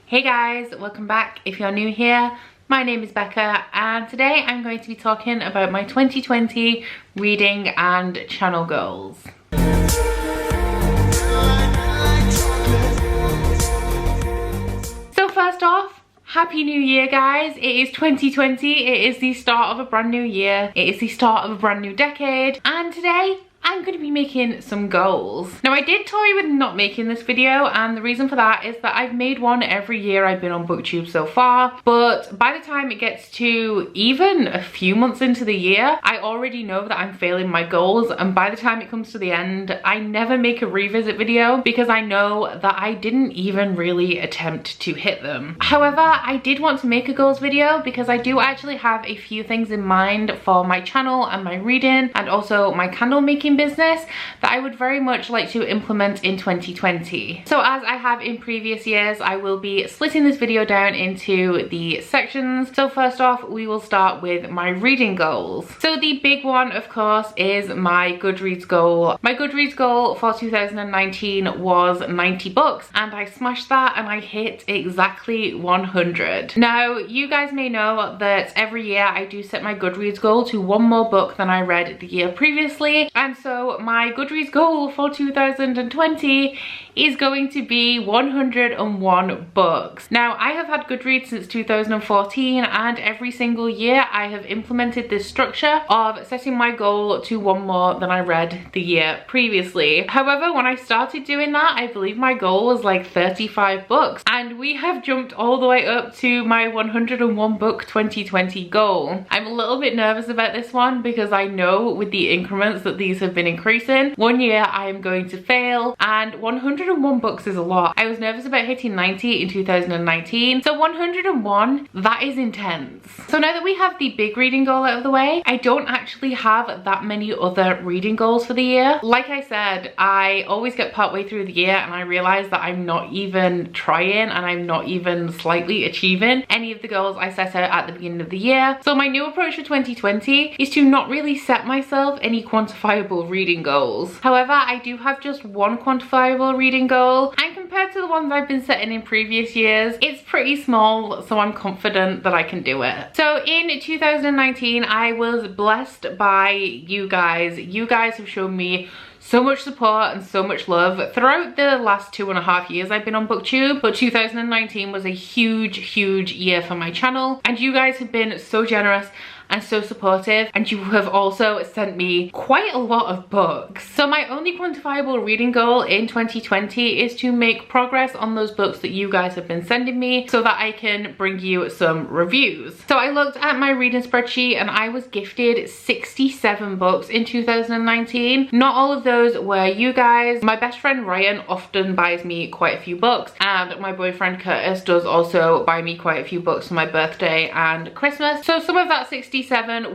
Hey guys, welcome back. If you're new here, my name is Becca and today I'm going to be talking about my 2020 reading and channel goals. So first off, Happy New Year guys. It is 2020, it is the start of a brand new year, it is the start of a brand new decade, and today I'm going to be making some goals. Now I did toy with not making this video, and the reason for that is that I've made one every year I've been on Booktube so far, but by the time it gets to even a few months into the year, I already know that I'm failing my goals, and by the time it comes to the end, I never make a revisit video because I know that I didn't even really attempt to hit them. However, I did want to make a goals video because I do actually have a few things in mind for my channel and my reading and also my candle making business that I would very much like to implement in 2020. So as I have in previous years, I will be splitting this video down into the sections. So first off, we will start with my reading goals. So the big one, of course, is my Goodreads goal. My Goodreads goal for 2019 was 90 books, and I smashed that and I hit exactly 100. Now, you guys may know that every year I do set my Goodreads goal to one more book than I read the year previously, and so my Goodreads goal for 2020 is going to be 101 books. Now, I have had Goodreads since 2014, and every single year I have implemented this structure of setting my goal to one more than I read the year previously. However, when I started doing that, I believe my goal was like 35 books, and we have jumped all the way up to my 101 book 2020 goal. I'm a little bit nervous about this one because I know with the increments that these have been increasing, one year I am going to fail, and 101 books is a lot. I was nervous about hitting 90 in 2019, so 101, that is intense. So now that we have the big reading goal out of the way, I don't actually have that many other reading goals for the year. Like I said, I always get partway through the year and I realize that I'm not even trying and I'm not even slightly achieving any of the goals I set out at the beginning of the year. So my new approach for 2020 is to not really set myself any quantifiable reading goals. However, I do have just one quantifiable reading goal, and compared to the ones I've been setting in previous years, it's pretty small, so I'm confident that I can do it. So in 2019, I was blessed by you guys. You guys have shown me so much support and so much love throughout the last 2.5 years I've been on Booktube, but 2019 was a huge year for my channel, and you guys have been so generous and so supportive, and you have also sent me quite a lot of books. So my only quantifiable reading goal in 2020 is to make progress on those books that you guys have been sending me so that I can bring you some reviews. So I looked at my reading spreadsheet and I was gifted 67 books in 2019. Not all of those were you guys. My best friend Ryan often buys me quite a few books, and my boyfriend Curtis does also buy me quite a few books for my birthday and Christmas. So some of that 67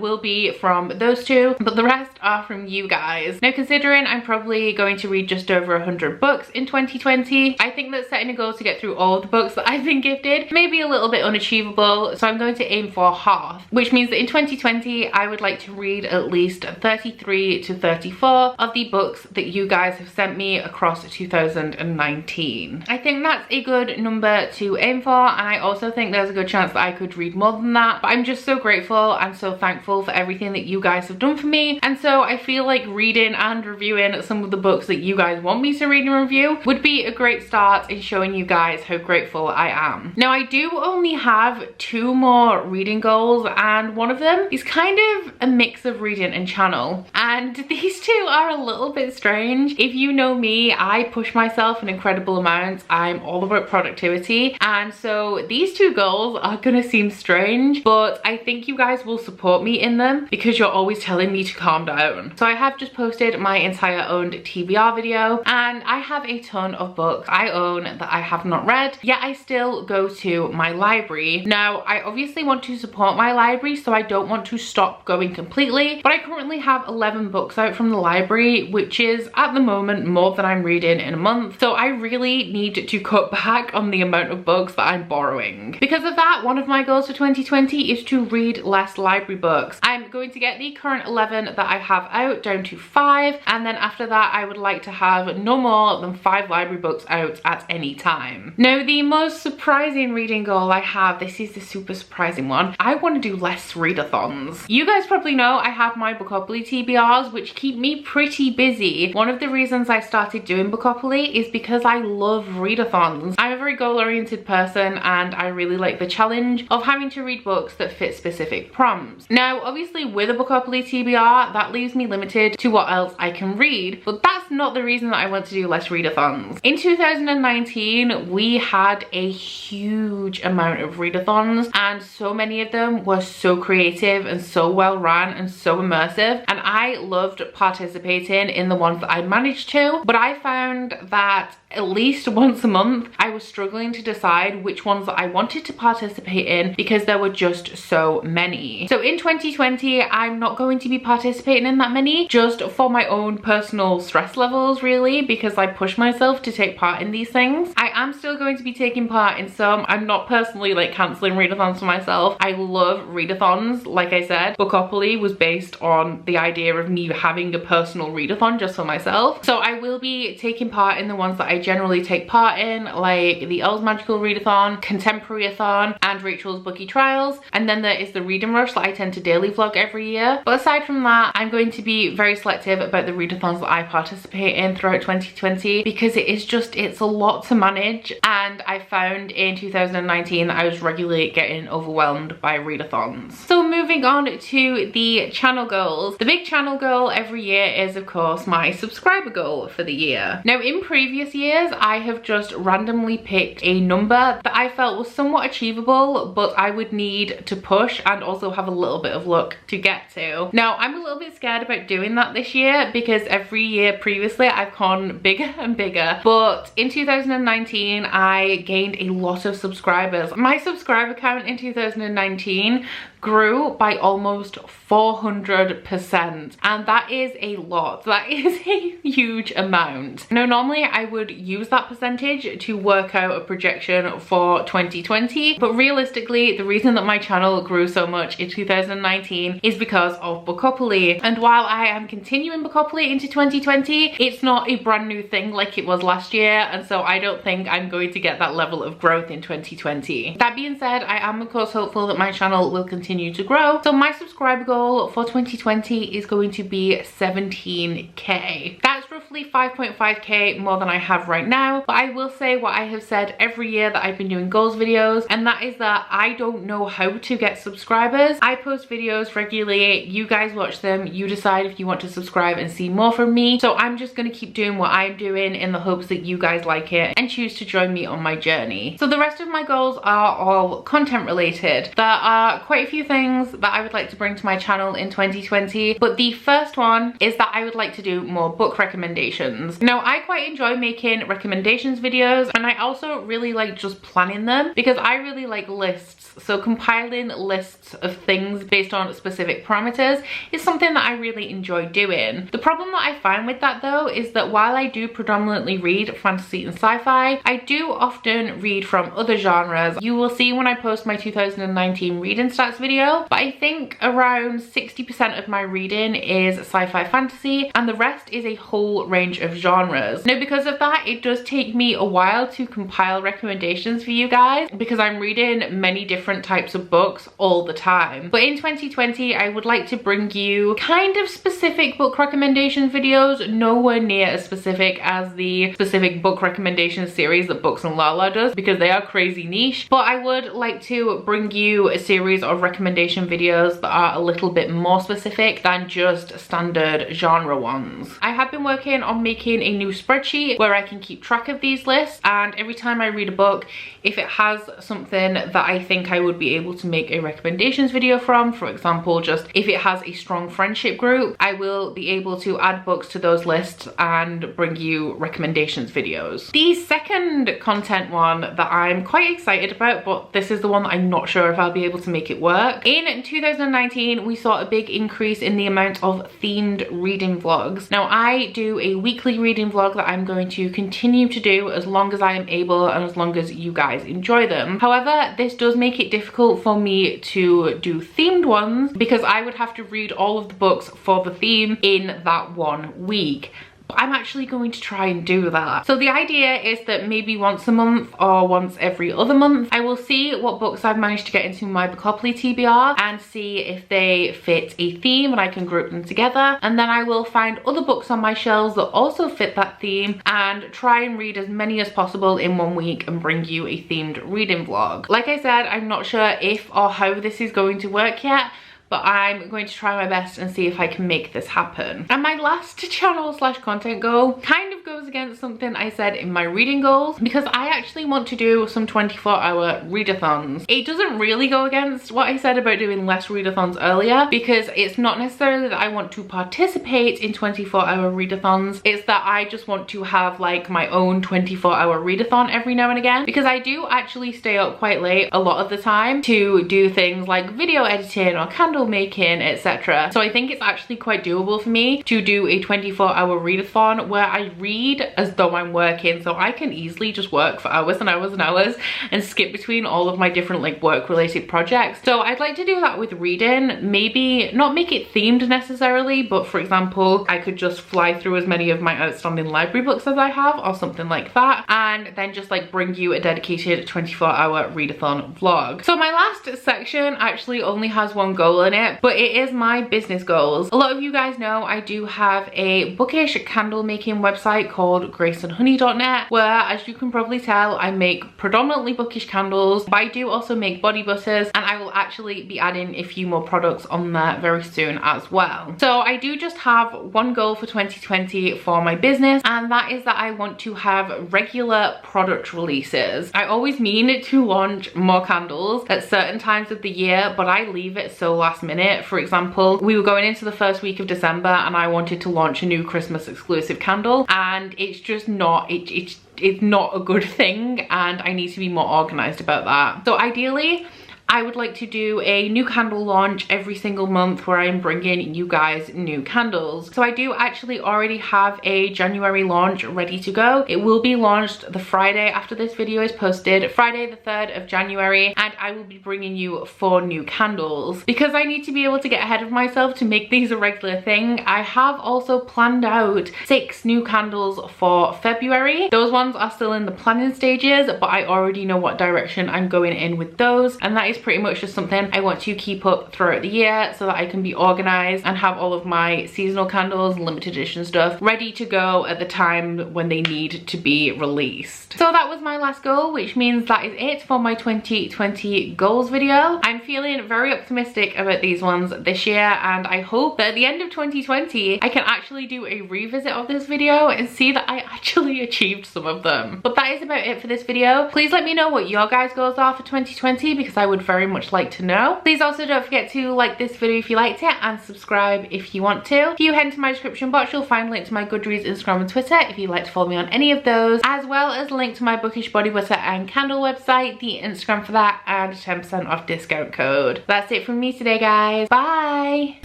will be from those two, but the rest are from you guys. Now, considering I'm probably going to read just over 100 books in 2020, I think that setting a goal to get through all of the books that I've been gifted may be a little bit unachievable, so I'm going to aim for half, which means that in 2020 I would like to read at least 33 to 34 of the books that you guys have sent me across 2019. I think that's a good number to aim for, and I also think there's a good chance that I could read more than that, but I'm just so grateful and so thankful for everything that you guys have done for me, and so I feel like reading and reviewing some of the books that you guys want me to read and review would be a great start in showing you guys how grateful I am. Now, I do only have 2 more reading goals, and one of them is kind of a mix of reading and channel, and these two are a little bit strange. If you know me, I push myself an incredible amount. I'm all about productivity, and so these 2 goals are gonna seem strange, but I think you guys will support me in them because you're always telling me to calm down. So I have just posted my entire owned TBR video, and I have a ton of books I own that I have not read, yet I still go to my library. Now, I obviously want to support my library, so I don't want to stop going completely, but I currently have 11 books out from the library, which is at the moment more than I'm reading in a month. So I really need to cut back on the amount of books that I'm borrowing. Because of that, one of my goals for 2020 is to read less library library books. I'm going to get the current 11 that I have out down to 5, and then after that I would like to have no more than 5 library books out at any time. Now the most surprising reading goal I have, this is the super surprising one, I want to do less readathons. You guys probably know I have my Bookopoly TBRs, which keep me pretty busy. One of the reasons I started doing Bookopoly is because I love readathons. I'm a very goal-oriented person and I really like the challenge of having to read books that fit specific prompts. Now obviously with a Bookopoly TBR that leaves me limited to what else I can read, but that's not the reason that I want to do less readathons. In 2019 we had a huge amount of readathons and so many of them were so creative and so well run and so immersive, and I loved participating in the ones that I managed to, but I found that at least once a month I was struggling to decide which ones that I wanted to participate in because there were just so many. So in 2020 I'm not going to be participating in that many, just for my own personal stress levels really, because I push myself to take part in these things. I am still going to be taking part in some. I'm not personally like cancelling readathons for myself. I love readathons. Like I said, Bookopoly was based on the idea of me having a personal readathon just for myself. So I will be taking part in the ones that I generally take part in, like the Elle's Magical Readathon, Contemporary-a-thon, and Rachel's Bookie Trials. And then there is the Reading Rush that I tend to daily vlog every year. But aside from that, I'm going to be very selective about the readathons that I participate in throughout 2020 because it's a lot to manage, and I found in 2019 I was regularly getting overwhelmed by readathons. So moving on to the channel goals. The big channel goal every year is of course my subscriber goal for the year. Now in previous years I have just randomly picked a number that I felt was somewhat achievable, but I would need to push and also have a little bit of luck to get to. Now I'm a little bit scared about doing that this year because every year previously I've gone bigger and bigger, but in 2019 I gained a lot of subscribers. My subscriber count in 2019 grew by almost 400%, and that is a lot. That is a huge amount. Now normally I would use that percentage to work out a projection for 2020, but realistically the reason that my channel grew so much in 2019 is because of Bookopoly. And while I am continuing Bookopoly into 2020, it's not a brand new thing like it was last year, and so I don't think I'm going to get that level of growth in 2020. That being said, I am of course hopeful that my channel will continue to grow. So my subscriber goal for 2020 is going to be 17k. That's roughly 5.5k more than I have right now, but I will say what I have said every year that I've been doing goals videos, and that is that I don't know how to get subscribers. I post videos regularly, you guys watch them, you decide if you want to subscribe and see more from me. So I'm just going to keep doing what I'm doing in the hopes that you guys like it and choose to join me on my journey. So the rest of my goals are all content related. There are quite a few things that I would like to bring to my channel in 2020, but the first one is that I would like to do more book recommendations. Now I quite enjoy making recommendations videos, and I also really like just planning them because I really like lists. So compiling lists of things based on specific parameters is something that I really enjoy doing. The problem that I find with that though is that while I do predominantly read fantasy and sci-fi, I do often read from other genres. You will see when I post my 2019 reading stats video, but I think around 60% of my reading is sci-fi fantasy and the rest is a whole range of genres. Now because of that, it does take me a while to compile recommendations for you guys because I'm reading many different types of books all the time. But in 2020 I would like to bring you kind of specific book recommendation videos, nowhere near as specific as the specific book recommendation series that Books and Lala does because they are crazy niche, but I would like to bring you a series of recommendation videos that are a little bit more specific than just standard genre ones. I have been working on making a new spreadsheet where I can keep track of these lists, and every time I read a book, if it has something that I think I would be able to make a recommendations video from, for example just if it has a strong friendship group, I will be able to add books to those lists and bring you recommendations videos. The second content one that I'm quite excited about, but this is the one that I'm not sure if I'll be able to make it work. In 2019 we saw a big increase in the amount of themed reading vlogs. Now I do a a weekly reading vlog that I'm going to continue to do as long as I am able and as long as you guys enjoy them. However, this does make it difficult for me to do themed ones because I would have to read all of the books for the theme in that 1 week. But I'm actually going to try and do that. So the idea is that maybe once a month or once every other month, I will see what books I've managed to get into my Bookopoly TBR and see if they fit a theme and I can group them together. And then I will find other books on my shelves that also fit that theme and try and read as many as possible in 1 week and bring you a themed reading vlog. Like I said, I'm not sure if or how this is going to work yet, but I'm going to try my best and see if I can make this happen. And my last channel/content goal kind of goes against something I said in my reading goals, because I actually want to do some 24-hour readathons. It doesn't really go against what I said about doing less readathons earlier, because it's not necessarily that I want to participate in 24-hour readathons, it's that I just want to have like my own 24-hour readathon every now and again, because I do actually stay up quite late a lot of the time to do things like video editing or candle making, etc. So I think it's actually quite doable for me to do a 24-hour readathon where I read as though I'm working, so I can easily just work for hours and hours and hours and skip between all of my different like work related projects. So I'd like to do that with reading, maybe not make it themed necessarily, but for example I could just fly through as many of my outstanding library books as I have or something like that, and then just like bring you a dedicated 24-hour readathon vlog. So my last section actually only has one goal in it, but it is my business goals. A lot of you guys know I do have a bookish candle making website called graceandhoneyuk, where, as you can probably tell, I make predominantly bookish candles, but I do also make body butters, and I will actually be adding a few more products on there very soon as well. So I do just have one goal for 2020 for my business, and that is that I want to have regular product releases. I always mean to launch more candles at certain times of the year, but I leave it so last minute. For example, we were going into the first week of December and I wanted to launch a new Christmas exclusive candle, and it's just not, it's not a good thing, and I need to be more organized about that. So ideally, I would like to do a new candle launch every single month where I'm bringing you guys new candles. So I do actually already have a January launch ready to go. It will be launched the Friday after this video is posted, Friday the 3rd of January, and I will be bringing you 4 new candles. Because I need to be able to get ahead of myself to make these a regular thing, I have also planned out 6 new candles for February. Those ones are still in the planning stages, but I already know what direction I'm going in with those, and that is pretty much just something I want to keep up throughout the year so that I can be organized and have all of my seasonal candles, limited edition stuff ready to go at the time when they need to be released. So that was my last goal, which means that is it for my 2020 goals video. I'm feeling very optimistic about these ones this year, and I hope that at the end of 2020 I can actually do a revisit of this video and see that I actually achieved some of them. But that is about it for this video. Please let me know what your guys' goals are for 2020, because I would very much like to know. Please also don't forget to like this video if you liked it and subscribe if you want to. If you head into my description box, you'll find a link to my Goodreads, Instagram and Twitter if you'd like to follow me on any of those, as well as a link to my bookish body butter and candle website, the Instagram for that, and a 10% off discount code. That's it from me today, guys. Bye!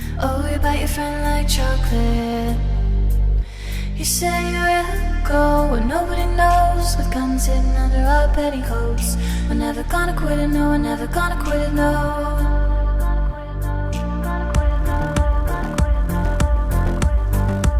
Oh, you bite your friend like chocolate. You say you'll go where nobody knows, with guns hidden under our petticoats. We're never gonna quit it, no, we're never gonna quit it, no.